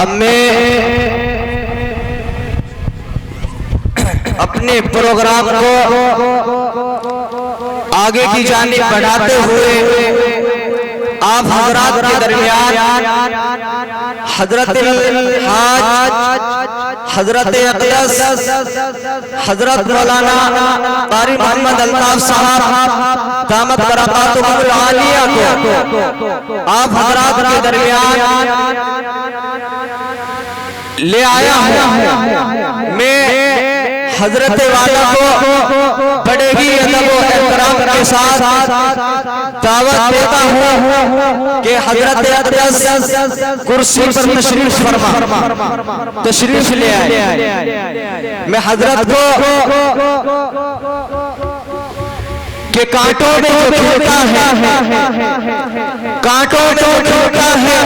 اب میں اپنے پروگرام کو آگے کی جانب بڑھاتے ہوئے آپ حضرات کے درمیان حضرت الحاج حضرت اقدس حضرت مولانا قاری محمد الطاف صاحب دامت برکاتہم العالیہ کو آپ حضرات کے درمیان لے آیا ہوں۔ میں حضرت والا کو بڑے ہی ادب و احترام کے ساتھ دعوت دیتا ہوں کہ حضرت اقدس کرسی پر تشریف فرما، تشریف لے آئے۔ میں حضرت کو کہ کانٹوں میں جو کھلتا ہے، کانٹوں میں جو کھلتا ہے،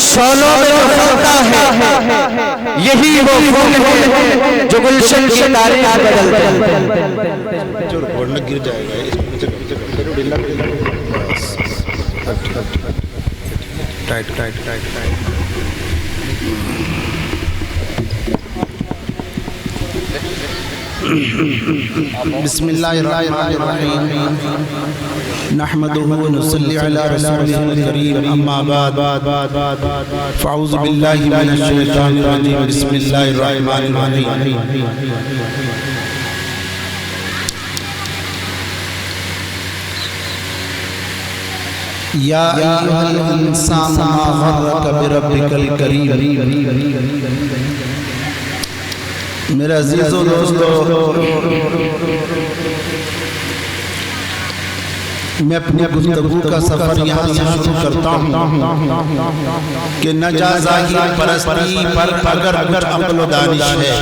شولوں میں جو پھلتا ہے، یہی وہ پھول ہے جو گلشن کی تاریخ بدلتا ہے۔ جو ریکارڈ گر جائے گا اس میں ٹائٹ ٹائٹ ٹائٹ ٹائٹ بسم اللہ الرحمن الرحیم نحمدہ ونصلی علی رسولہ الکریم اما بعد فاعوذ باللہ من الشیطان الرجیم بسم اللہ الرحمن الرحیم یا ایہا الانسان ما غرک بربک الکریم۔ میرے عزیز و دوستو، میں اپنی گفتگو کا سفر یہاں سے شروع کرتا ہوں کہ نہ جا ظاہر پرستی پر اگر کچھ عقل و دانش ہے،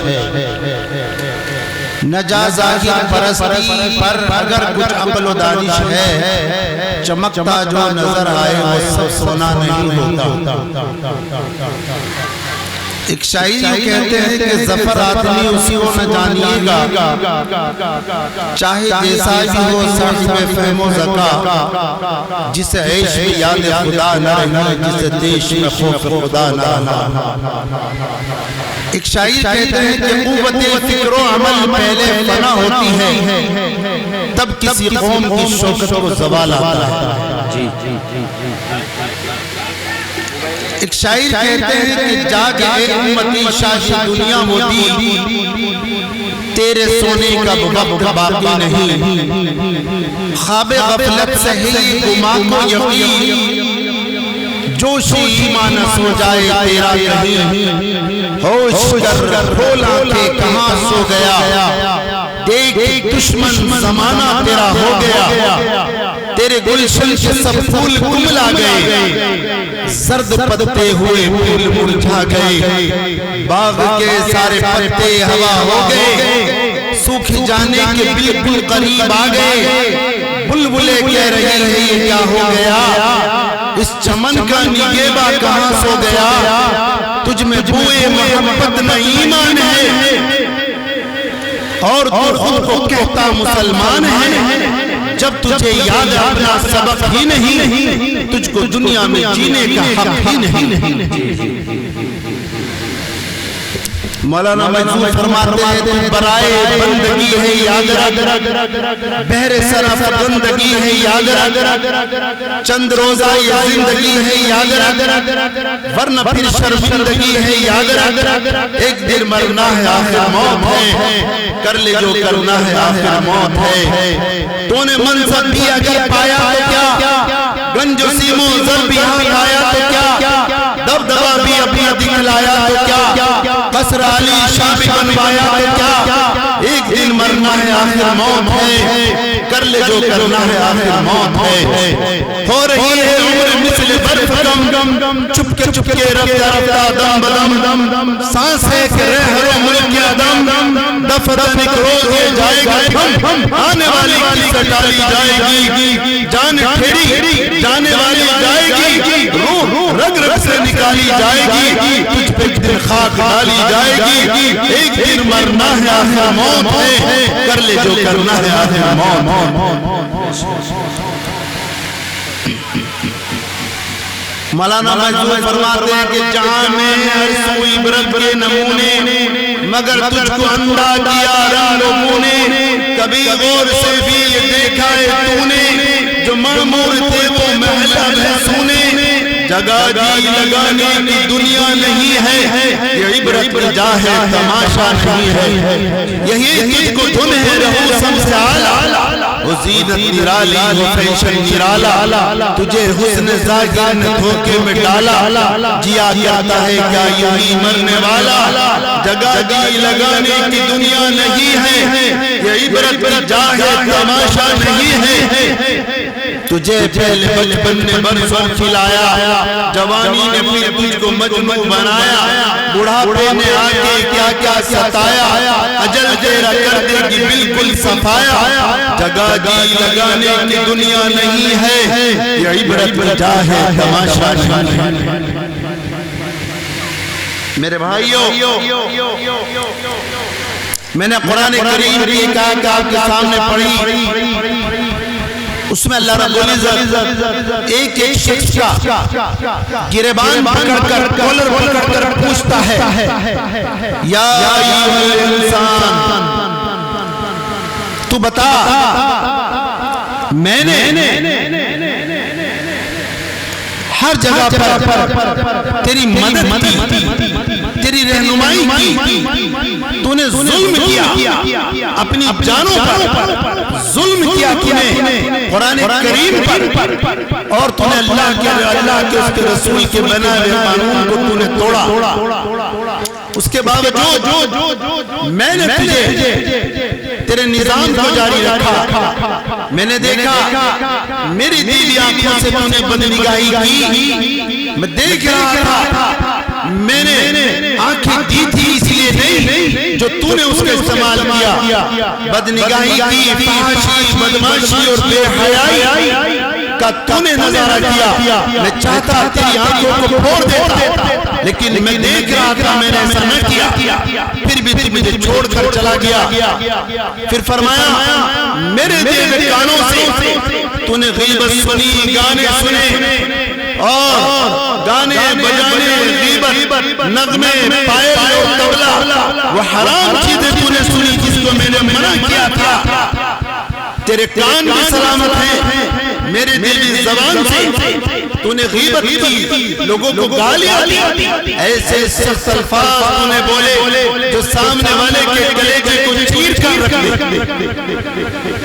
نہ جا ظاہر پرستی پر اگر کچھ عقل و دانش ہے، چمکتا جو نظر آئے وہ سب سونا نہیں ہوتا۔ ایک شاعر یہ کہتے ہیں کہ ظفر آدمی اسی کو نہ جانیے گا، چاہے جیسا بھی ہو صاحب فہم و ذکا، جسے عیش میں یاد خدا نہ رہے، جسے دیش میں خوف خدا نہ رہا۔ ایک شاعر کہتے ہیں کہ قوت فکر و عمل پہلے فنا ہوتی ہے، تب کسی قوم کی شوکت کو زوال آتا ہے۔ ایک شاعر کہتے ہیں کہ جاگے امتی شاہی دنیا ہوتی، تیرے سونے کا وقت باقی نہیں، خواب غفلت سے ہی گما کو یقین، جوش ایمان نہ سو جائے تیرا کہیں، ہوش کر کھول آنکھیں کہاں سو گیا، دیکھ دشمن زمانہ تیرا ہو گیا، تیرے گلشن کے سب پھول کملا گئے، سرد پتے ہوئے پھول مرجھا گئے، باغ کے سارے پتے ہوا ہو گئے، سوکھ جانے کے بالکل قریب آ گئے، بلبلے کہہ رہی ہیں یہ کیا ہو گیا، اس چمن کا نگہباں کہاں سو گیا، تجھ میں بوئے محبت نہ ایمان ہے، اور تو خود کو کہتا مسلمان ہے، جب تجھے یاد اپنا سبق ہی نہیں، تجھ کو دنیا میں جینے کا حق ہی نہیں۔ مولانا مجذوب فرماتے ہیں تو برائے بندگی ہے یاد رکھ، بہر سرف بندگی ہے یاد رکھ، چند روزہ یہ زندگی ہے یاد رکھ، ورنہ پھر شرمندگی ہے یاد رکھ، ایک دن مرنا ہے آخر موت ہے، کر لے جو کرنا ہے آخر موت ہے۔ تو نے منصب بھی اگر پایا تو کیا، گنج و سیم و زر بھی آیا تو کیا، دبدبہ بھی اپنا دکھلایا تو کیا، قصر علی شاہ بھی بنوایا تو کیا، ایک دن مرنا ہے آخر موت ہے، کر لے جو کرنا ہے آخر موت ہے۔ ہو رہی ہے عمر مثل برف کم، چپکے چپکے رفتہ رفتہ دم بدم، سانس ہے کہ رہ رو ملک یا دم، دفتر نکلو کے جائے گا ہم، آنے والی کی سٹالی جائے گی، جان ٹھیڑی جانے والی جائے گی، روح رگ رگ سے نکالی جائے گی، تجھ پہ دن خاک ڈالی جائے گی، ایک دن مرنا ہے آخر موت ہے، کر لے جو کرنا ہے آخر موت۔ مولانا مجذوب فرماتے ہیں کہ جہاں میں ہر سو عبرت کے نمونے مگر تجھ کو اندھا کیا رنگ لوگوں نے کبھی غور سے بھی یہ دیکھا ہے تو نے جو معمور تھے وہ محلہ محسونے جگہ جی لگانے کی دنیا نہیں ہے یہ عبرت کی جا ہے تماشا نہیں ہے یہی تجھ کو دھن ہے رہو سب سے آلہ وہ زینت نرالی وہ فیشن نرالا تجھے حسن زاگر نے دھوکے میں ڈالا جیا کرتا ہے کیا یہی مرنے والا جگہ جی لگانے کی دنیا نہیں ہے یہ عبرت کی جا ہے تماشا نہیں ہے تجھے پہلے بچپن نے برسوں کھلایا جوانی نے پھر تجھ کو مجنون بنایا بڑھاپے نے آکے کیا کیا ستایا اجل تیرا کر دے گی بالکل صفایا جگہ جی لگانے کی دنیا نہیں ہے یہ عبرت کی جا ہے تماشا نہیں ہے میرے بھائیو میں نے قرآن کریم کی ایک آیت آپ کے سامنے پڑھی اس میں اللہ رب العزت ایک ایک شخص کا گریبان پکڑ کر کولر پکڑ کر پوچھتا ہے یا ایھا الانسان تو بتا میں نے ہر جگہ پر تیری مدد کی تیری رہنمائی کی تو نے ظلم کیا اپنی جانوں پر ظلم کیا تُونے قرآن کریم پر اور تو نے اللہ کے اس کے رسول کے بنا ہوئے قانون کو تو نے توڑا اس کے باوجود میں نے تجھے تیرے نظام کو جاری رکھا میں نے دیکھا میری دیوی آنکھوں سے تو نے بدنگاہی کی میں دیکھ رہا تھا میں نے آنکھیں دی تھی اس لیے نہیں جو تو نے اس کا استعمال کیا بدنگاہی کی فحاشی بدماشی اور بے حیائی کا تو نے نظارہ کیا میں چاہتا تیری آنکھوں کو پھوڑ دیتا لیکن میں دیکھ رہا تھا میں نے ایسا نہ کیا پھر بھی تو مجھے چھوڑ کر چلا گیا پھر فرمایا میرے دیے کانوں سے تو نے غیبت سنی گانے سنے اور گانے بجانے غیبت نغمے پائے اور طبلہ وہ حرام چیزیں تو نے سنی جس کو میں نے منع کیا تھا تیرے کان بھی سلامت ہیں میرے دل زبان سے تو نے غیبت کی لوگوں کو گالیاں دی ایسے سخت الفاظ تو نے بولے جو سامنے والے کے کلیجے کو چیر کر رکھ دے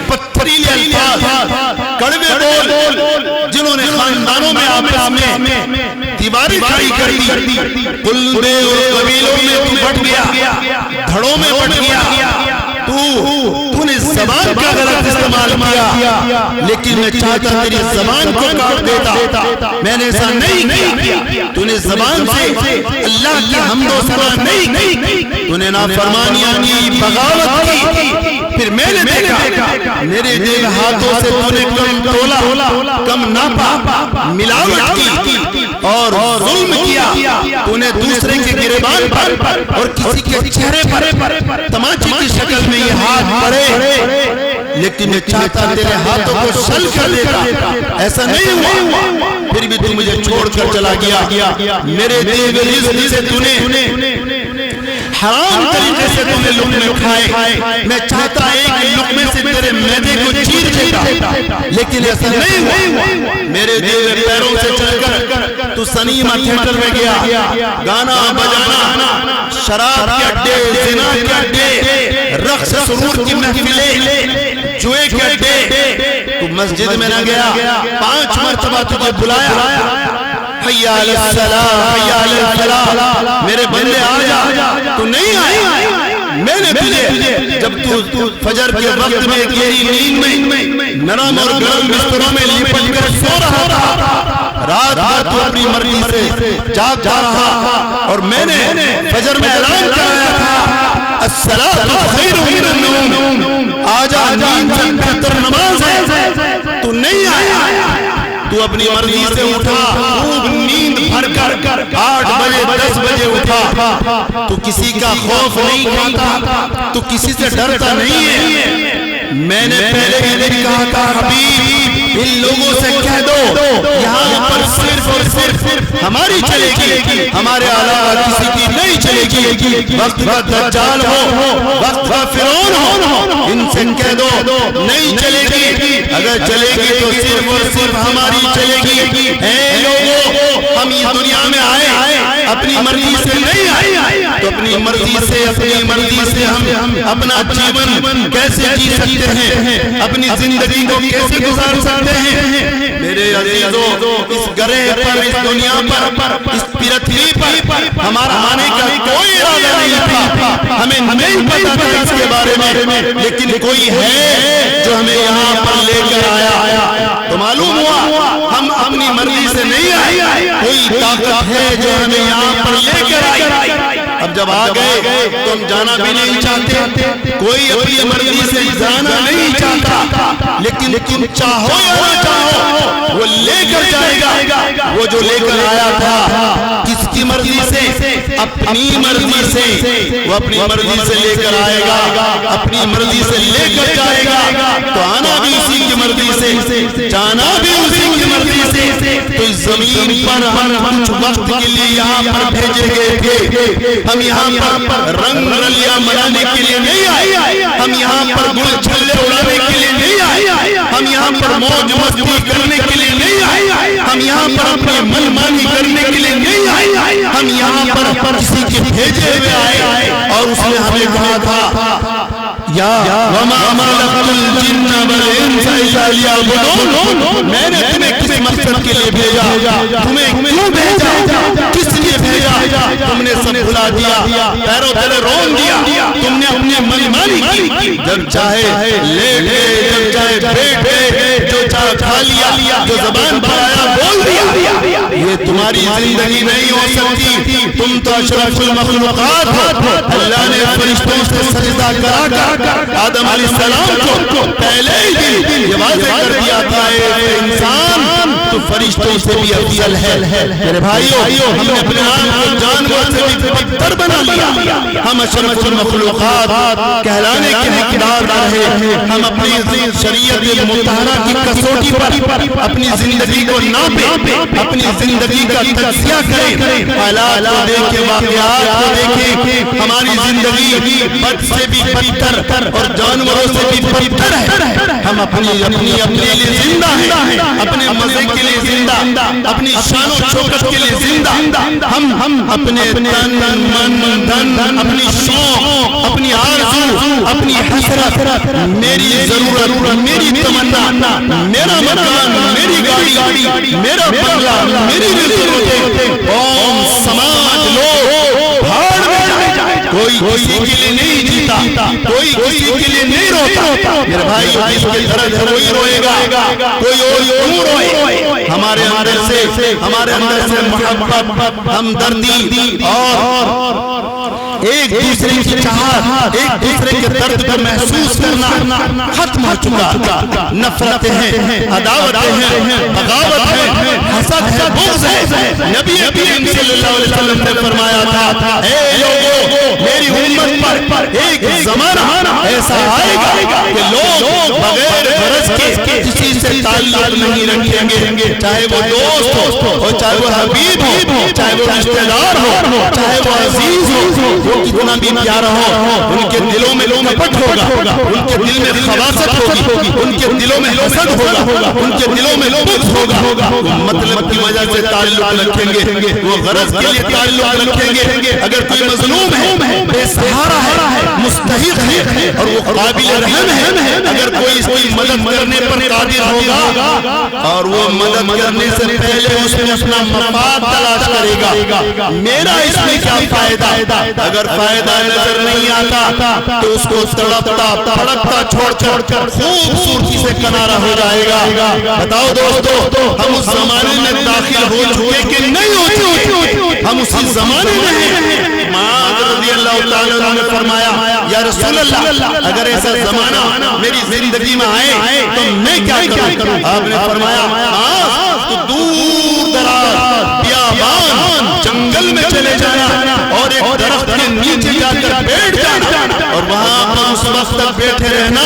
پتھریلے الفاظ کڑوے بول جنہوں نے خاندانوں میں آپس میں دیواری کھڑی کر دی قلبے اور قبیلوں میں تو بٹ گیا دھڑوں میں بٹ گیا تو نے زبان کا غلط استعمال کیا لیکن میں چاہتا تیری زبان کو کاٹ دیتا میں نے ایسا نہیں کیا تو نے زبان سے اللہ کی حمد و ثنا نہیں کی تو نے نافرمانیاں کی بغاوت کی پھر میں نے دیکھا میرے دل ہاتھوں سے تو نے کم تولا کم ناپا ملاوٹ کی اور ظلم کیا تو نے دوسرے کے گریبان پر اور کسی کے چہرے پر تماچے کی شکل میں یہ ہاتھ پڑے لیکن میں چاہتا تیرے ہاتھوں کو شل کر دیتا ایسا نہیں ہوا پھر بھی تو مجھے چھوڑ کر چلا گیا میرے دیے رزق سے تو نے حرام طریقے سے تو نے لقمے کھائے میں چاہتا ایک لقمے سے تیرے معدے کو چیر دیتا لیکن ایسا نہیں ہوا میرے دیے پیروں سے چل کر تو سنیما تھیٹر میں گیا گانا بجانا شراب کے اڈے زنا کے اڈے رقص سرور کی محفلیں جوئے کے اڈے تو مسجد میں نہ گیا 5 مرتبہ تجھے بلایا حی علی الصلاۃ حی علی الفلاح میرے بندے آ جا تو نہیں آیا میں نے تجھے جب تو فجر کے وقت میں گہری نیند میں نرم اور گرم بستروں میں لپٹ کر سو رہا تھا رات رات تو اپنی مرضی سے جاگ جا رہا اور میں نے فجر میں اعلان کرایا تھا الصلاۃ خیر من النوم آجا نیند سے بہتر نماز ہے تو نہیں آیا تو اپنی مرضی سے اٹھا خوب نیند بھر کر 8 بجے 10 بجے اٹھا تو کسی کا خوف نہیں کھاتا تو کسی سے ڈرتا نہیں ہے میں نے پہلے ہی دن کہا تھا حبیب ان لوگوں سے کہہ دو یہاں پر صرف اور صرف ہماری چلے گی، ہمارے علاوہ کسی کی نہیں چلے گی، وقت کا دجال ہو، وقت کا فرعون ہو، ان سے کہہ دو نہیں چلے گی، اگر چلے گی تو صرف اور صرف ہماری چلے گی۔ اے لوگوں ہم یہ دنیا میں آئے اپنی مرضی سے نہیں آئے، تو اپنی مرضی سے ہم اپنا جیون کیسے جی سکتے ہیں، اپنی زندگی کو کیسے گزار سکتے ہیں؟ میرے عزیزو اس گرہ پر، اس دنیا پر، اس پرتھوی پر ہمارا آنے کا کوئی ارادہ نہیں تھا، ہمیں نہیں پتا تھا اس کے بارے میں، لیکن کوئی ہے جو ہمیں یہاں پر لے کر آیا، تو معلوم ہوا ہم اپنی مرضی سے نہیں آئے، کوئی طاقت ہے جو ہمیں یہاں پر لے کر آئی۔ اب جب آ گئے تو ہم جانا بھی نہیں چاہتے، کوئی اپنی مرضی سے جانا نہیں چاہتا، لیکن چاہو یا نہ چاہو وہ لے کر جائے گا، وہ جو لے کر آیا تھا کس کی مرضی سے؟ اپنی مرضی سے، وہ اپنی مرضی سے لے کر آئے گا، اپنی مرضی سے لے کر جائے گا، تو آنا بھی اسی کی مرضی سے، جانا بھی اسی کی مرضی سے۔ تو اس زمین پر ہم کچھ وقت کے لیے یہاں پر بھیجے گئے تھے، ہم یہاں پر رنگ رلیاں منانے کے لیے نہیں آئے، ہم یہاں پر گل چھلے اڑانے کے لیے نہیں آئے، ہم یہاں پر موج مستی کرنے کے لیے نہیں آئے، ہم یہاں پر اپنی من مانی کرنے کے لیے نہیں آئے، ہم یہاں پر کسی کے بھیجے ہوئے آئے، اور اس نے ہمیں کہا تھا یا وما خلقت الجن والانس الا لیعبدون، میں نے تمہیں کس مقصد کے لیے بھیجا، تمہیں کیوں بھیجا، کس لیے بھیجا، تم نے سب بھلا دیا، پیروں تلے رون دیا، تم نے اپنی من مانی کی، جب چاہے لیٹ گئے، جب چاہے بیٹھ گئے، جو چاہے کھا لیا، جو زبان پر آیا بول دیا۔ یہ تمہاری زندگی نہیں ہو سکتی، تم تو اشرف المخلوقات ہو۔ اللہ نے فرشتوں سے سجدہ کرا کر آدم علیہ السلام کو پہلے ہی یہ واضح کر دیا تھا اے انسان تو فرشتوں سے بھی افضل ہے۔ میرے بھائیو ہم نے اپنے آپ کو جانور سے بھی بدتر بنا لیا، ہم اشرف المخلوقات کہلانے کے حقدار رہے، ہم اپنی شریعت مطہرہ کی کسوٹی پر اپنی زندگی کو ناپیں، اپنی زندگی کا تجزیہ کریں، حالات کو دیکھیں، واقعات کو دیکھیں، ہماری زندگی بد سے بھی بدتر اور جانوروں سے بھی بدتر ہے۔ ہم اپنے لیے زندہ ہیں، اپنے مزے کے لیے زندہ، اپنی شان و شوکت کے لیے زندہ، ہم اپنے تن من دھن، اپنی شوق، اپنی آرزو، اپنی حسرت، میری ضرورت، میری تمنا، میرا مکان، میری گاڑی، میرا بنگلہ، میری ضرورتیں، قوم، سماج، لوگ بھاڑ میں جائے، کوئی کسی کے لیے نہیں جیتا، کوئی کسی کے لیے نہیں روتا۔ میرے بھائی جس کے درد ہے وہی روئے گا، کوئی اور کیوں روئے؟ ہمارے اندر سے محبت، ہمدردی اور ایک دوسرے کی چاہت، ایک دوسرے کے درد کو محسوس کرنا ختم ہو چکا۔ نفرتیں ہیں، عداوتیں ہیں، بغاوت ہے، حسد ہے، بغض ہے۔ نبی کریم صلی اللہ علیہ وسلم نے فرمایا تھا اے لوگوں میری امت پر ایک زمانہ ایسا آئے گا کہ لوگ بغیر غرض کے کسی سے تعلق نہیں رکھیں گے، چاہے وہ دوست ہو، چاہے وہ حبیب ہو، چاہے وہ رشتہ دار ہو، چاہے وہ عزیز ہو، وہ کتنا بھی پیارا ہو، ان کے دلوں میں کپٹ ہوگا، ان کے دل میں خباثت ہوگی، ان کے دلوں میں حسد ہوگا، ان کے دلوں میں بغض ہوگا، وہ مطلب کی وجہ سے تعلق رکھیں گے، وہ غرض کے لیے تعلق رکھیں گے۔ اگر کوئی مظلوم ہے، بے سہارا ہے، مستحق ہے اور وہ قابل رحم ہے، اگر کوئی اس کی مدد کرنے پر قادر ہوگا اور وہ مدد کرنے سے پہلے اس میں اپنا مفاد تلاش کرے گا، میرا اس میں کیا فائدہ؟ اگر فائدہ نظر نہیں آتا تو اس کو تڑپتا پڑکتا چھوڑ کر خوبصورتی سے کنارہ ہو جائے گا۔ بتاؤ دوستو ہم اس زمانے میں داخل ہو چکے کہ نہیں ہو چکے؟ ہم اسی زمانے میں ہیں۔ معاذ رضی اللہ تعالیٰ عنہ نے فرمایا یا رسول اللہ اگر ایسا زمانہ میری زندگی میں آئے تو میں کیا کروں؟ آپ نے فرمایا تو دور دراز بیابان جنگل میں چلے جانا اور ایک درخت کے نیچے جا کر بیٹھ جانا اور وہاں پر اس وقت تک بیٹھے رہنا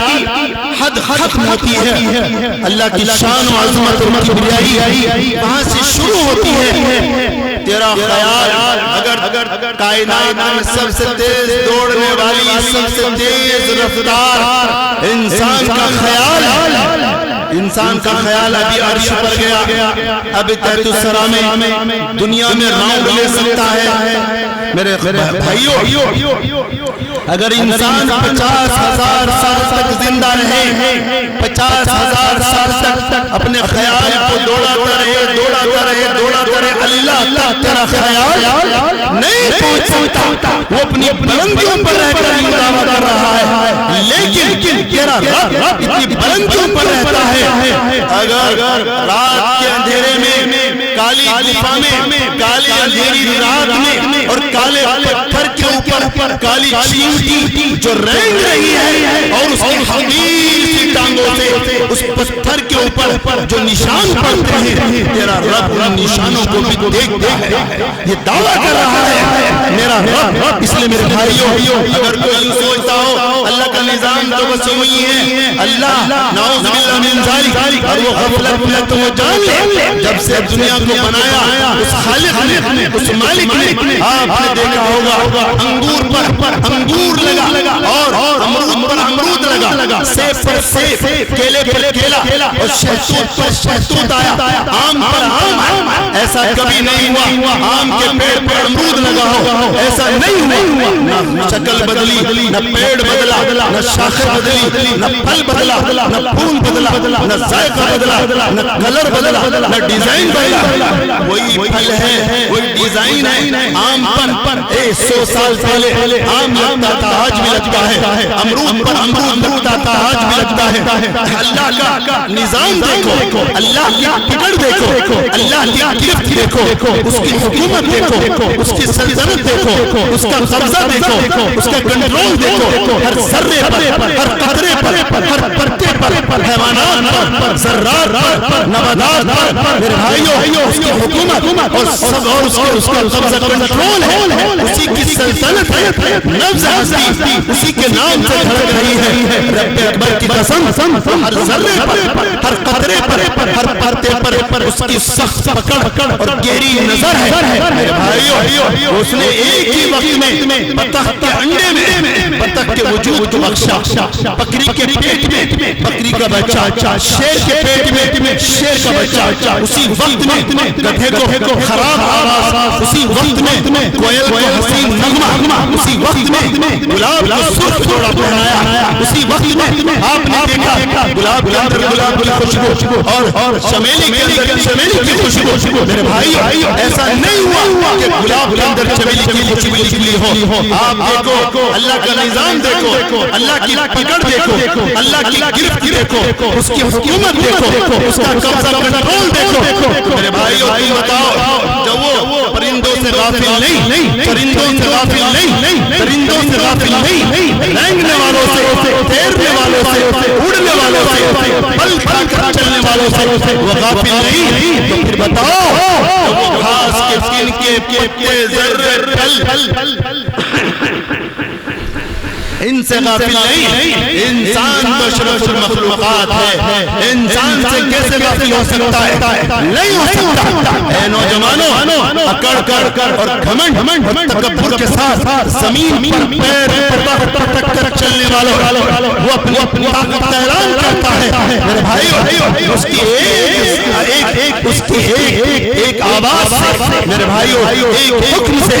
کی حد ختم ہوتی ہے اللہ کی شان و عظمت و کبریائی وہاں سے شروع ہوتی ہے تیرا خیال اگر کائنات میں سب سے تیز دوڑنے والی سب سے تیز رفتار انسان کا خیال ابھی عرش پر گیا ابھی تحت الثری میں دنیا میں راؤنڈ لے سکتا ہے میرے بھائیو اگر انسان 50,000 سال تک زندہ رہے 50,000 سال تک اپنے خیال کو دوڑاتا رہے اللہ تک تیرا خیال نہیں پہنچ سکتا وہ اپنی بلندیوں پر رہ کر دعویٰ کر رہا ہے لیکن تیرا رب اتنی بلندیوں پر رہتا ہے اگر رات کے اندھیرے میں کالی غفا میں کالی اندھیری رات میں اور کالے پتھر کے اوپر کالی چیونٹی جو رینگ رہی ہے اور اس کی حقیر سی ٹانگوں سے اس پتھر کے اوپر جو نشان پڑتے ہیں تیرا رب ان نشانوں کو بھی دیکھتا ہے یہ دعویٰ کر رہا ہے میرا رب اس لئے میرے بھائیوں اگر کوئی سوچتا ہو اللہ کا نظام تو بس وہی ہے اللہ نعوذ باللہ من ذالک اور وہ غفلت میں تو وہ جان لے جب سے دنیا کو بنایا اس خالق نے اس مالک نے آپ نے دیکھا ہوگا انگور پر انگور لگا اور امرود پر امرود لگا سیب پر سیب کیلے پر کیلا اور شہتوت پر شہتوت آیا آم پر آم ایسا کبھی نہیں ہوا آم کے پیڑ پر امرود لگا ہو ایسا نہیں ہوا نہ شکل بدلی نہ پیڑ بدلا نہ شاخیں بدلی نہ پھل بدلا نہ پھول بدلا نہ ذائقہ بدلا نہ کلر بدلا نہ ڈیزائن بدلا وہی پھل ہے وہی ڈیزائن ہے آم پر 100 سال پہلے آم لگتا تھا آج بھی لگتا ہے امرود پر امرود لگتا تھا آج بھی لگتا ہے اللہ کا نظام دیکھو اللہ کی پکڑ دیکھو اللہ کی گرفت دیکھو اس کی حکومت دیکھو اس کی سلطنت دیکھو اس کا قبضہ دیکھو اس کا کنٹرول دیکھو ہر ذرے پر ہر قطرے پر ہر پرتے پر حیوانات پر ذرات پر نباتات پر میرے بھائیو اس کی حکومت اور سب اور اس کا قبضہ کنٹرول ہے اسی کی سلطنت ہے نفس ہستی اسی کے نام سے دھڑک رہی ہے رب اکبر کی قسم ہر ذرے پر ہر قطرے پر ہر پرتے پر اس کی سخت پکڑ اور گہری نظر ہے میرے بھائیو اس نے ایک ہی وقت میں بطخ کے انڈے میں بطخ کے وجود کو بخشا بکری کے پیٹ میں بکری کا بچہ شیر کے پیٹ میں شیر کا بچہ اسی وقت میں گدھے کو خراب آواز اسی وقت میں کوئل کو حسین نغمہ اسی وقت میں گلاب کو سرخ جوڑا بنایا اسی وقت میں آپ نے دیکھا گلاب کے اندر گلاب کی خوشبو اور چمیلی کے اندر چمیلی کی خوشبو میرے بھائی ایسا نہیں ہوا کہ گلاب کے اندر چمیلی کی خوشبو نکلی ہو آپ دیکھو اللہ کا نظام دیکھو اللہ کی پکڑ دیکھو اللہ کی گرفت دیکھو اس کی حکومت دیکھو اس کا قبضہ کنٹرول دیکھو میرے بھائیو تم بتاؤ جب وہ پرندوں سے غافل نہیں پرندوں سے غافل نہیں پرندوں سے غافل نہیں رینگنے والوں سے تیرنے والوں سے اڑنے والوں سے پل کھا کر چلنے والوں سے وہ غافل نہیں تو پھر بتاؤ وہ گھاس کے پھل کے پتے ذرے ان سے غافل نہیں انسان تو اشرف المخلوقات ہے انسان سے کیسے غافل ہو سکتا ہے نہیں ہو سکتا اے نوجوانوں اکڑ کر اور گھمنڈ تکبر کے ساتھ زمین پر پیر پٹک کر چلنے والوں وہ اپنی طاقت کا اعلان کرتا ہے میرے بھائیو اس کی ایک آواز سے میرے بھائیو ایک حکم سے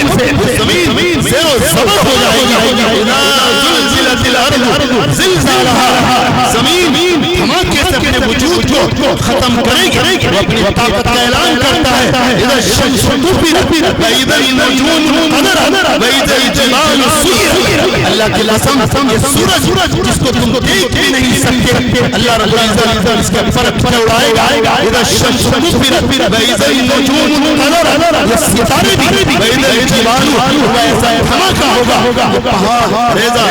زمین زیر و زبر ہو جائے گی زلزلت الارض زلزالها زمین دھماکے سے اپنے وجود کو ختم کرے گی وہ اپنی طاقت کا اعلان کرتا ہے اذا الشمس كورت واذا النجوم انقطعت واذا الجبال سيرت اللہ کی قسم یہ سورج جس کو تم دیکھ بھی نہیں سکتے اللہ رب العزت اس کا فرق اڑائے گا اذا الشمس كورت واذا النجوم انقطعت یہ ستارے بھی واذا الجبال ایسا دھماکہ ہوگا پہاڑ ریزہ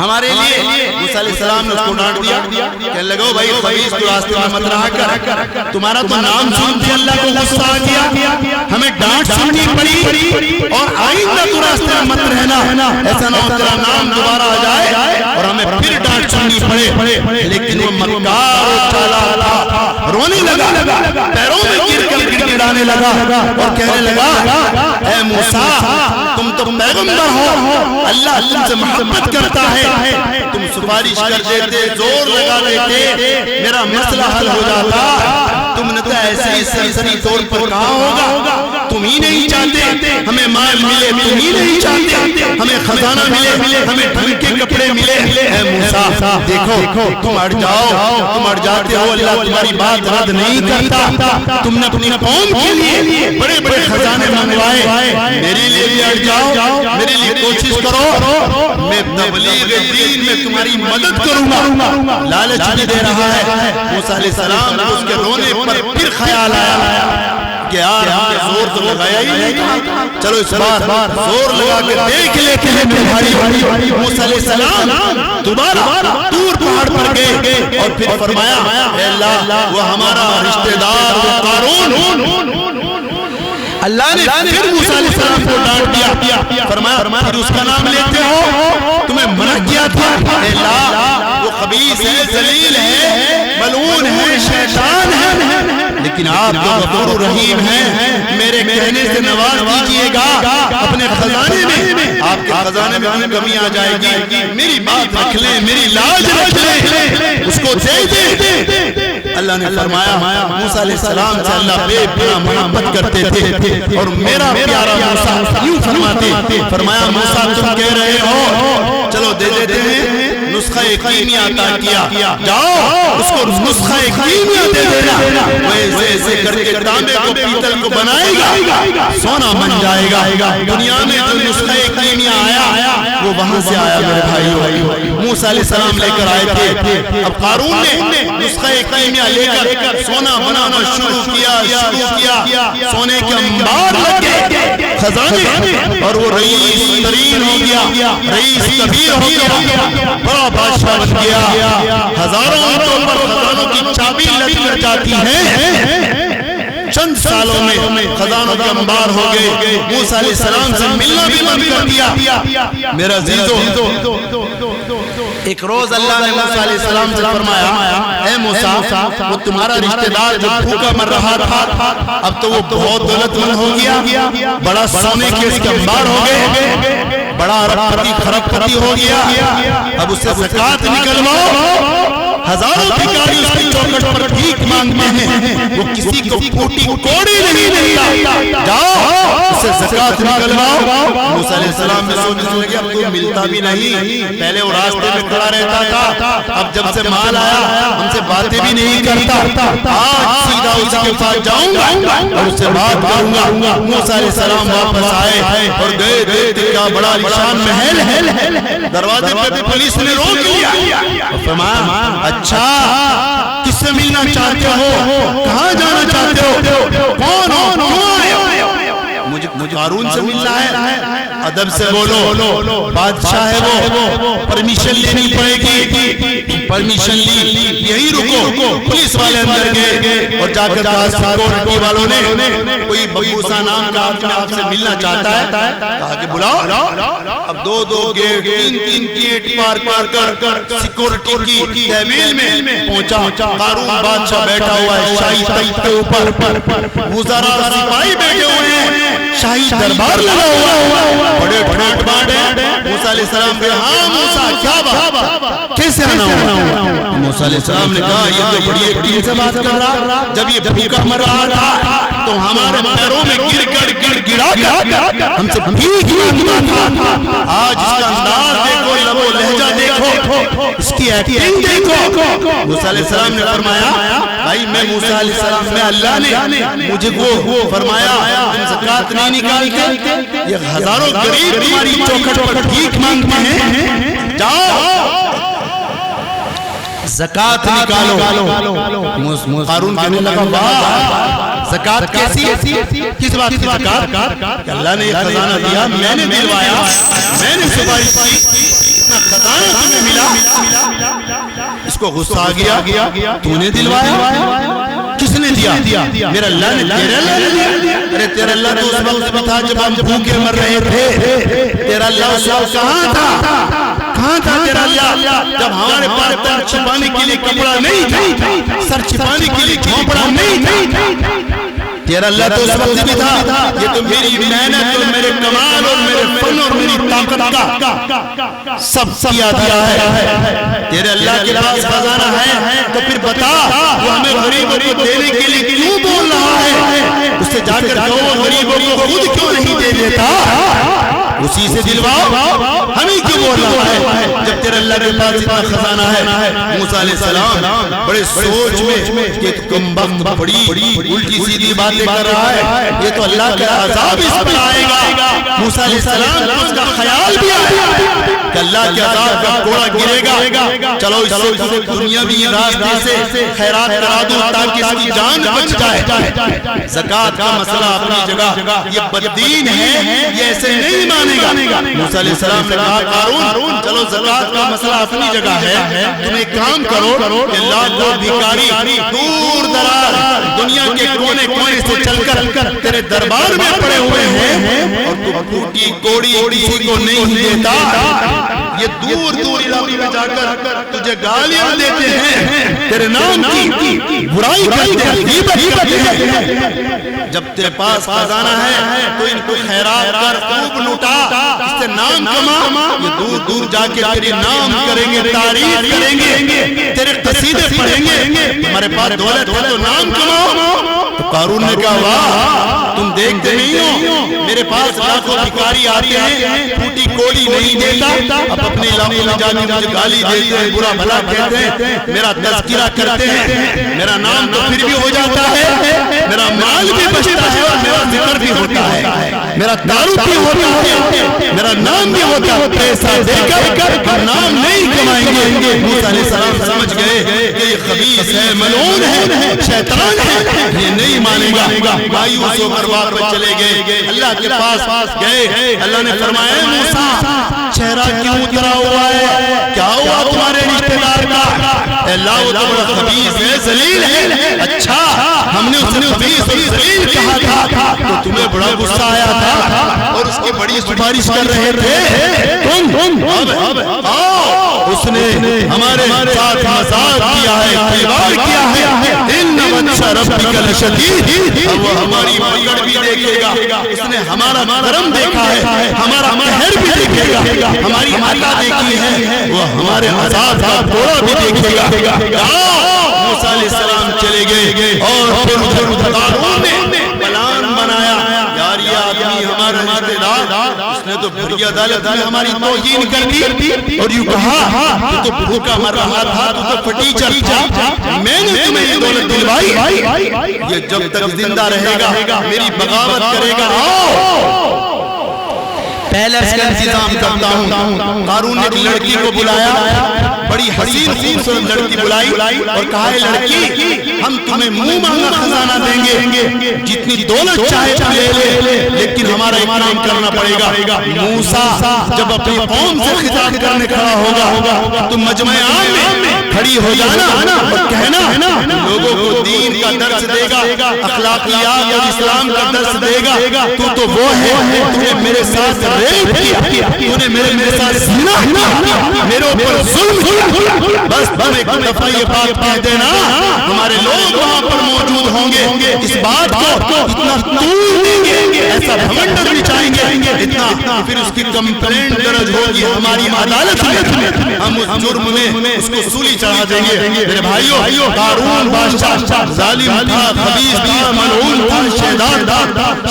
ہمارے لیے موسیٰ علیہ السلام نے اس کو ڈانٹ دیا، کہنے لگو بھائی خبیث تو راستے میں مت رہا کر، تمہارا تو نام سنتے اللہ کو غصہ آ گیا، ہمیں ڈانٹ سننی پڑی، اور آئندہ تو راستے میں مت رہنا، ایسا نہ ہو تیرا نام دوبارہ آ جائے اور ہمیں پھر ڈانٹ سننی پڑے۔ لیکن وہ مکار و چالاک تھا، رونے لگا، پیروں میں گر کر گڑگڑانے لگا اور کہنے لگا اے موسیٰ تم تو پیغمبر ہو، اللہ تم سے محبت کرتا ہے، تم سفارش کر دیتے، زور لگا دیتے، میرا مسئلہ حل ہو جاتا، تم نے تو ایسے ہی سرسری طور پر کہا ہوگا، تم ہی نہیں چاہتے ہمیں مال ملے، تم ہی نہیں چاہتے ہمیں خزانہ ملے، ہمیں ڈھنگ کے کپڑے ملے۔ اے موسیٰ دیکھو تم اڑ جاؤ، تم اڑ جاتے ہو، اللہ تمہاری بات رد نہیں کرتا، تم نے اپنی قوم کے لیے بڑے بڑے خزانے منگوائے، میرے لیے بھی اڑ جاؤ، میرے لیے کوشش کرو، میں تبلیغ دین میں تمہاری مدد کروں گا۔ لالچ بھی دے رہا ہے۔ موسیٰ علیہ السلام کو اس کے رونے پر پھر خیال آیا کہ یار ہم نے زور تو لگایا ہی نہیں تھا، چلو اس بار زور لگا کے دیکھ لیتے ہیں میرے بھائی۔ موسیٰ علیہ السلام دوبارہ دور پہاڑ پر گئے اور پھر فرمایا اے اللہ وہ ہمارا رشتہ دار وہ قارون، اللہ نے پھر موسیٰ علیہ السلام کو ڈانٹ دیا، فرمایا پھر اس کا نام لیتے ہو، تمہیں منع کیا تھا، اے اللہ وہ خبیث ہے، ذلیل ہے، ملعون ہے، شیطان ہے، لیکن آپ جو غفور رحیم ہیں، میرے کہنے سے نواز دیجئے گا اپنے خزانے میں، آپ کے خزانے میں ہمیں کمی آ جائے گی، میری بات رکھ لیں، میری لاج رکھ لیں، اس کو دے دیں۔ اللہ نے فرمایا موسیٰ علیہ السلام سے اللہ بے پناہ محبت کرتے تھے، اور میرا پیارا موسیٰ یوں فرماتے، فرمایا موسیٰ تم کہہ رہے ہو چلو دے دیتے ہیں، نسخہ کیمیا عطا کیا، جاؤ اس کو نسخہ کیمیا دے دینا، وہ ایسے ایسے کر کے تانبے کو پیتل کو بنائے گا، سونا بن جائے گا۔ دنیا میں جو نسخہ کیمیا آیا وہ وہاں سے آیا میرے بھائیو، موسیٰ علیہ السلام لے کر آئے تھے، اب قارون نے نسخہ کیمیا لے کر سونا بنانا شروع کیا، سونے کے انبار لگے خزانے، اور وہ رئیس ترین ہو گیا، رئیس کبیر ہو گیا، بڑا بادشاہ بن گیا، ہزاروں عورتوں پر خزانوں کی چابی لٹ جاتی ہے۔ چند سالوں میں خزانوں کے انبار ہو گئے، موسیٰ علیہ السلام سے ملنا بھی بند کر دیا۔ میرا عزیزو ایک روز اللہ نے موسیٰ علیہ السلام سے فرمایا اے موسیٰ وہ تمہارا رشتہ دار جو بھوکا مر رہا تھا اب تو وہ بہت دولت مند ہو گیا، بڑا سونے کے اس کے انبار ہو گئے، بڑا ارب پتی خرب پتی ہو گیا، اب اسے زکاة نکلواؤ۔ ہزاروں بھکاری اس کی چوکٹ پر بھیک مانگتے ہیں، وہ کسی کو پھوٹی کوڑی نہیں دیتا، جاؤ اسے زکاة نکلواؤ۔ موسیٰ علیہ السلام میں سوچنے لگے اب تو ملتا بھی نہیں، پہلے وہ راستے میں کھڑا رہتا تھا، اب جب سے مال آیا ہم سے باتیں بھی نہیں کرتا، آج سیدھا اس کے پاس جاؤں گا اور اس سے بات کروں گا۔ موسیٰ علیہ السلام واپس آئے اور گئے دیکھتے کیا بڑا عالیشان محل ہے، دروازے پہ بھی پولیس نے روک لیا، فرمایا اچھا کس سے ملنا چاہتے ہو، کہاں جانا چاہتے ہو، کون ہو، کیوں آئے ہو؟ مجھے قارون سے ملنا ہے، ادب سے بولو، بادشاہ ہے وہ، پرمیشن لینی پڑے گی، پرمیشن لی، یہی رکو، پولیس والے اندر گئے اور جا کر کہا سیکورٹی والوں نے کوئی ببوسا نام کا آدمی آپ سے ملنا چاہتا ہے، کہا کہ بلاؤ، اب دو گیٹ تین گیٹ پار کر سیکورٹی کی تحویل میں پہنچا، قارون بادشاہ بیٹھا ہوا ہے شاہی تخت کے اوپر، وزراء سپاہی بیٹھے ہوئے ہیں، شاہی دربار لگا ہوا، بڑے ٹھاٹ باٹ ہیں۔ موسیٰ علیہ السلام نے ہاں موسیٰ کیا بات، کیسے آنا ہوا؟ موسیٰ علیہ السلام نے کہا یہ تو بڑی ایک سے بات کر رہا، جب یہ بھوکا مر رہا تھا تو ہمارے پیروں میں گڑ گڑا ہم سے بھیک مانگتا تھا، آج اس کا انداز دیکھو، لب و لہجہ دیکھو، اس کی ایکٹنگ دیکھو۔ موسیٰ علیہ السلام نے فرمایا بھائی میں موسیٰ علیہ السلام میں اللہ نے مجھے وہ فرمایا تم زکاة نہیں نکالتے، یہ ہزاروں غریب تمہاری چوکھٹ پر بھیک مانگتے ہیں، جاؤ زکاة نکالو۔ قارون کہنے لگا واہ زکاة کیسی، کس بات کی زکاة؟ کہ اللہ نے یہ خزانہ دیا، میں نے دلوایا، میں نے سفارش کی، اتنا خزانہ تمہیں ملا، اس کو غصہ آ گیا، تو نے دلوایا؟ کس نے دیا؟ میرا اللہ نے، تیرے اللہ نے دیا؟ ارے تیرا اللہ تو اس وقت بھی تھا جب ہم بھوکے مر رہے تھے، تیرا اللہ اس وقت کہاں تھا؟ کہاں تھا تیرا اللہ جب ہمارے پاس تن چھپانے کے لیے کپڑا نہیں تھا، سر چھپانے کے لیے کھوپڑا نہیں تھا؟ تیرا اللہ تو اس وقت بھی تھا۔ یہ تو میری محنت اور میرے کمال اور میرے فن اور میری طاقت کا سب کیا دیا ہے۔ تیرے اللہ کے پاس خزانہ ہے تو پھر بتا وہ ہمیں غریبوں کو دینے کے لیے کیوں بول رہا ہے؟ اس سے جا کر کہو غریبوں کو خود کیوں نہیں دے دیتا؟ اسی سے دلواؤ، ہمیں کیوں بول رہا ہے جب تیرے اللہ کے پاس اتنا خزانہ ہے؟ موسیٰ علیہ السلام بڑے سوچ میں کہ کم وقت بڑی الٹی سیدھی باتیں کر رہا ہے، یہ تو اللہ کا عذاب اس پر آئے گا۔ موسیٰ علیہ السلام کو اس کا خیال بھی آیا کہ اللہ کے عذاب کا کوڑا گرے گا، چلو اس سے دنیاوی راستے سے خیرات کرا دوں تاکہ اس کی جان بچ جائے۔ زکوٰۃ کا مسئلہ اپنی جگہ، یہ بددین ہے، یہ ایسے نہیں مانے گا۔ موسیٰ علیہ السلام نے کہا قارون چلو زکوٰۃ کا مسئلہ اپنی جگہ ہے، تم ایک کام کرو کہ لاکھوں بھکاری دور دراز دنیا کے کونے کونے سے چل کر تیرے دربار میں پڑے ہوئے ہیں اور تو ٹوٹی کوڑی کسی کو نہیں دیتا، یہ دور دور علاقے میں جا کر تجھے گالیاں دیتے ہیں، تیرے نام کی برائی کرتے ہیں، غیبت کرتے ہیں۔ جب تیرے پاس خزانہ ہے تو ان کو خیرات کر، خوب لوٹا، اس سے نام کما، یہ دور دور جا کے تیرے نام کریں گے، تعریف کریں گے، تیرے قصیدے پڑھیں گے۔ ہمارے پاس دولت ہے تو نام کماؤ۔ تو قارون نے کہا واہ تم دیکھتے نہیں ہو میرے پاس لاکھوں بھکاری آتے ہیں، ٹوٹی کوڑی نہیں دیتا، اب اپنے علاقوں میں جا کے مجھے گالی دیتے ہیں، برا بھلا کہتے ہیں، میرا تذکرہ کرتے ہیں، میرا نام تو پھر بھی ہو جاتا ہے، میرا مال بھی بچتا ہے اور میرا ذکر بھی ہوتا ہے، میرا تعارف بھی ہوتا ہے، میرا نام بھی ہوتا ہے۔ پیسہ دے کر نام نہیں کمائیں گے۔ موسیٰ علیہ السلام سمجھ گئے کہ یہ خبیث ہے، ملعون ہے، شیطان ہے، یہ نہیں مانے گا۔ مایوس ہو کر واپس چلے گئے، اللہ کے پاس گئے، اللہ نے فرمایا موسیٰ چہرہ کیوں اترا ہوا ہے؟ کیا ہوا تمہارے رشتہ دار کا؟ اللہ وہ تو بڑا خبیث ہے، ذلیل ہے۔ اچھا ہم نے اسے خبیث اور ذلیل کہا تھا تو تمہیں بڑا غصہ آیا تھا اور اس کی بڑی سفارش کر رہے تھے تم؟ اب اس نے ہمارے ساتھ مذاق کیا ہے، کھلواڑ کیا ہے۔ ان بطش ربک لشدید، اب وہ ہماری پکڑ بھی دیکھے گا، اس نے ہمارا کرم دیکھا ہے، ہمارا قہر بھی دیکھے گا، ہماری عطا دیکھی ہے، وہ ہمارے عذاب کا کوڑا بھی دیکھے گا۔ موسیٰ علیہ السلام چلے گئے اور پھر قارون نے پلان بنایا، یار یہ آدمی ہمارا رشتہ دار، اس نے تو بری عدالت میں ہماری توہین کر دی اور یوں کہا تو تو بھوکا مر رہا تھا، تو تو فٹیچر تھا، میں نے تمہیں یہ دولت دلوائی، یہ جب تک زندہ رہے گا میری بغاوت کرے گا۔ پہلے اس کا انتظام کرتا ہوں۔ قارون نے لڑکی کو بلایا، بڑی حسین خوبصورت لڑکی بلائی اور کہا ہے لڑکی ہم تمہیں منہ مانگا خزانہ دیں گے، جتنی دولت چاہے لے لے، لیکن ہمارا اکرام کرنا پڑے گا۔ موسیٰ جب اپنی قوم سے خطاب کرنے کھڑا ہوگا تو مجمع عام میں کھڑی ہو جانا اور کہنا لوگوں کو دین کا درس دے گا، اخلاقیات اور اسلام کا درس دے گا۔ تو وہ ہے تو نے میرے ساتھ ریپ کیا، تو نے میرے ساتھ زنا کیا، میرے اوپر ظلم کیا، بس تم ایک دفعہ یہ بات کہہ دینا، ہمارے لوگ وہاں پر موجود ہوں گے، اس بات کو اتنا طول دیں گے، ایسا بھمنڈر بچائیں گے اتنا، پھر اس کی کمپلینٹ درج ہوگی ہماری عدالت میں، ہم اس جرم میں اس کو سولی چڑھا دیں گے۔ میرے بھائیو قارون بادشاہ ظالم تھا، خبیث تھا، ملعون تھا،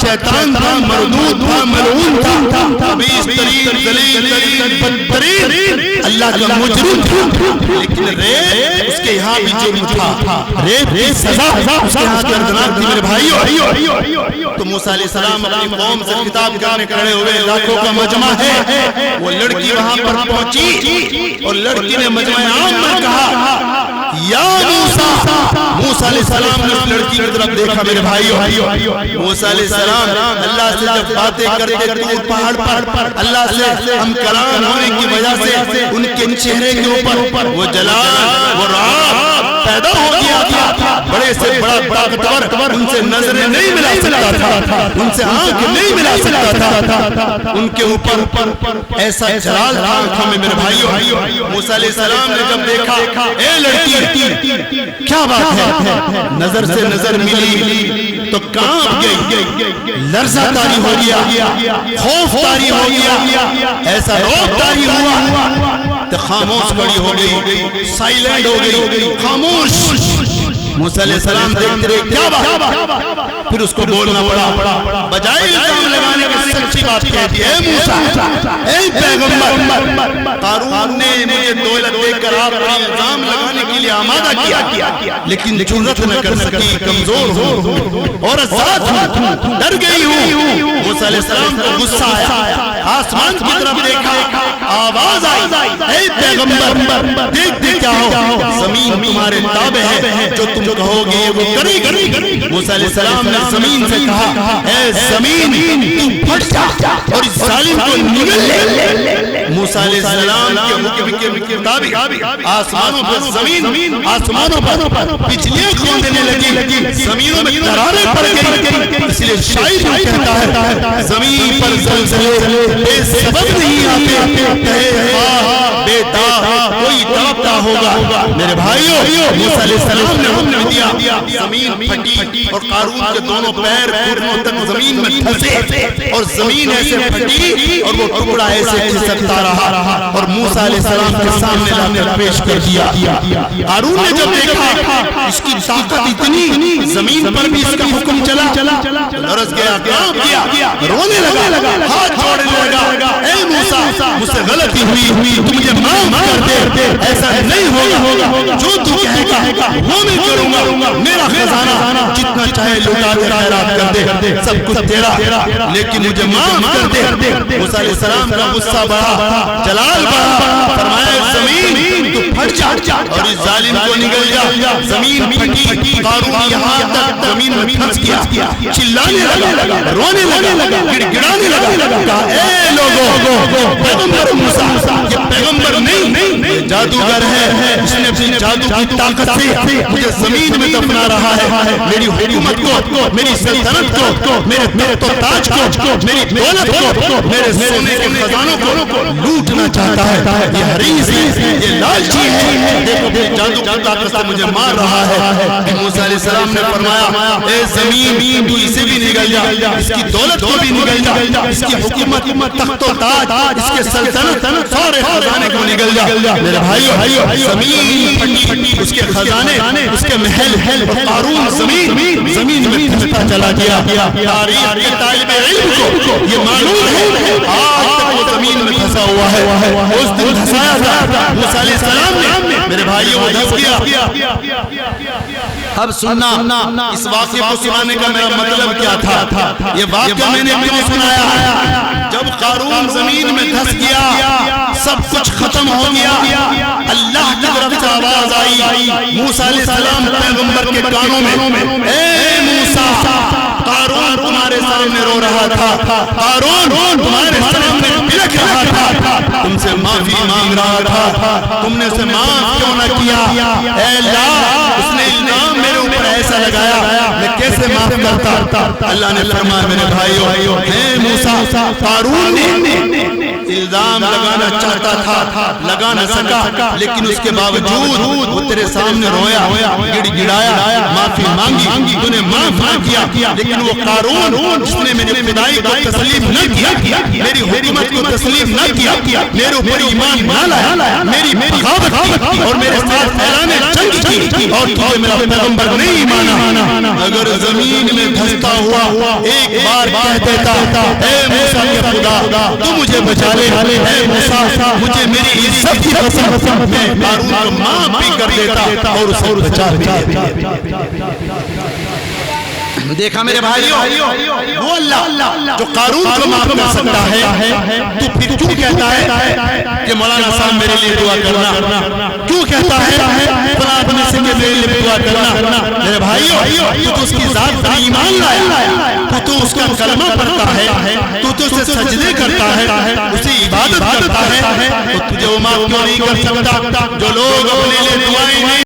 شیطان تھا، مردود تھا، ملعون تھا، خبیث ترین، ذلیل ترین، بدترین اللہ کا مجرم تھا، لیکن ریپ اس کے یہاں بھی جرم تھا، ریپ کی سزا اس کے یہاں دردناک تھی۔ میرے بھائیو تو موسیٰ علیہ السلام اپنی قوم سے خطاب کرنے کھڑے ہوئے، لاکھوں کا مجمع ہے، وہ لڑکی وہاں پر پہنچی اور لڑکی نے مجمع عام میں کہا یا موسیٰ، موسیٰ علیہ السلام نے اس لڑکی کی طرف دیکھا میرے بھائیو، موسیٰ علیہ السلام اللہ سے جب باتیں کرتے دور پہاڑ پر اللہ سے ہم کلام ہونے کی وجہ سے ان کے چہرے کے اوپر وہ جلال وہ راحت پیدا ہو گیا تھا، بڑے سے بڑا طاقتور ان سے نظریں نہیں ملا سکتا تھا، ان سے آنکھ نہیں ملا سکتا تھا، ان کے اوپر ایسا جلال تھا میرے بھائیو۔ موسیٰ علیہ السلام نے جب دیکھا اے لڑکی کیا بات ہے، نظر سے نظر ملی تو کانپ گئی، لرزہ طاری ہو گیا، خوف طاری ہو گیا، ایسا روب طاری ہوا تو خاموش کھڑی ہو گئی، سائلنٹ ہو گئی، خاموش۔ موسیٰ علیہ السلام دیکھتے رہے کیا بات، پھر اس کو بولنا پڑا، بجائے الزام لگانے کی سچی بات کہتی ہے، اے موسیٰ، اے پیغمبر، قارون نے مجھے دولت دے کر آپ پر الزام لگانے کے لیے آمادہ کیا، لیکن جرأت نہ کر سکی، کمزور ہوں اور ذات ہوں، ڈر گئی ہوں۔ موسیٰ علیہ السلام کو غصہ آیا، آسمان کی طرف دیکھا، آواز آئی، اے پیغمبر دیکھتے کیا ہو، زمین تمہارے تابع ہے، جو تم کہو گے وہ کرے گی۔ موسیٰ علیہ السلام نے زمین سے کہا، اے زمین تو پھٹ جا اور اس ظالم کو نگل لے۔ موسیٰ علیہ السلام کے حکم کے مطابق آسمانوں پر زمین، آسمانوں پر بجلیاں کھولنے لگی، زمینوں میں دراریں پڑ گئی۔ اس لیے شاعر کہتا ہے زمین پر زلزلے بے سبب نہیں آتے، بے داغ کوئی داغتا ہوگا۔ میرے بھائیو، موسیٰ علیہ السلام نے حکم دیا، زمین پھٹی اور قارون کے دونوں پیر گھٹنوں تک زمین میں پھنسے اور زمین ایسے پھٹی اور وہ ٹکڑا ایسے کھسکتا رہا اور موسیٰ علیہ السلام کے سامنے لا کر پیش کر دیا۔ قارون نے جب دیکھا اس کی طاقت اتنی، زمین پر بھی اس کا حکم چلا، لرز گیا، کانپ گیا، رونے لگا، ہاتھ جوڑنے لگا، اے موسیٰ مجھ سے غلطی ہوئی، تو مجھے معاف کر دے، ایسا نہیں ہوگا، جو تو کہے گا وہ میں کروں گا، میرا خزانہ جتنا چاہے لوٹا دے، خیرات کر دے، سب کچھ تیرا، لیکن مجھے معاف کر دے۔ موسیٰ علیہ السلام کا غصہ بڑھا، جلال بڑھا، فرمایا زمین تو پھٹ جا اور اس ظالم کو نگل جا۔ زمین پھٹی، قارون یہاں تک زمین میں پھنس گیا، چلانے لگا، رونے لگا، گڑگڑانے لگا، کہا اے لوگوں، پیغمبر موسیٰ یہ پیغمبر نہیں جادوگر ہے، اس نے اپنی جادو کی طاقت سے مجھے زمین میں دفنا رہا ہے، میری حکومت کو، میری سلطنت کو، میرے تخت و تاج کو، میری دولت کو، میرے سونے کے خزانوں کو لوٹنا چاہتا ہے۔ یہ حریص ہے، یہ لالچی ہے، دیکھو جادو کی طاقت سے مجھے مار رہا ہے۔ موسیٰ علیہ السلام نے فرمایا اے زمین تو اسے بھی نگل جا، اس کی دولت کو بھی نگل جا، اس کی حکومت، تخت و تاج، اس کے سلطنت، سارے خزانے کو نگل جا۔ میرے بھائیو، زمین پھٹی، اس کے خزانے، اس کے محل، اور قارون زمین میں پھنستا چلا گیا۔ تاریخ کے طالب علم کو یہ معلوم ہے آج تک وہ زمین میں پھنسا ہوا ہے، اس دن دھسایا تھا موسیٰ علیہ السلام نے، میرے بھائیو وہ دھس گیا۔ اب سننا، اس واقعے کو سنانے کا میرا مطلب کیا تھا؟ یہ واقعہ میں نے کیوں سنایا؟ جب قارون زمین میں دھس گیا، سب کچھ ختم ہو گیا، اللہ کی طرف سے آواز آئی، موسیٰ علیہ السلام پیغمبر کے کانوں میں، اے موسیٰ قارون تمہارے سامنے رو رہا تھا، قارون تمہارے سامنے بلک رہا تھا، تم سے معافی مانگ رہا تھا، تم نے اسے معاف کیوں نہ کیا؟ اے اللہ اس نے الزام میرے اوپر ایسا لگایا، میں کیسے معاف کرتا؟ اللہ نے فرمایا میرے بھائیو، اے موسیٰ قارون نے الزام لگانا چاہتا تھا، لگا نہ سکا، لیکن اس کے باوجود وہ تیرے سامنے رویا، گڑ گڑایا، معافی مانگی، تو نے معاف نہ کیا، لیکن وہ قارون جس نے میری خدائی کو تسلیم نہ کیا، میری حکومت کو تسلیم نہ کیا، میرے اوپر ایمان نہ لایا، میری بغاوت کی اور میرے ساتھ اعلان جنگ کی، اور تجھے میرا پیغمبر نہیں مانا۔ اگر زمین میں دھستا ہوا ایک بار کہہ دیتا اے موسیٰ کے خدا تو مجھے بچا لے، اے موسیٰ مجھے میری عزت کی قسم میں قارون کو معاف بھی کر دیتا اور اسے بچا بھی۔ دیکھا میرے بھائیوں وہ اللہ جو قارون کو معاف کر سکتا ہے تو پھر کیوں کہتا ہے کہ مولانا صاحب میرے لیے دعا کرنا؟ کیوں کہتا ہے فلاں آدمی سے کہ میرے لیے دعا کرنا؟ میرے بھائیوں تو اس کی ذات پر ایمان لایا، تو اس کا کلمہ پڑھتا ہے، تو اسے سجدے کرتا ہے، اسے عبادت کرتا ہے، تو تجھے وہ معاف کیوں نہیں کر سکتا؟ جو لوگ اپنے لیے دعائیں نہیں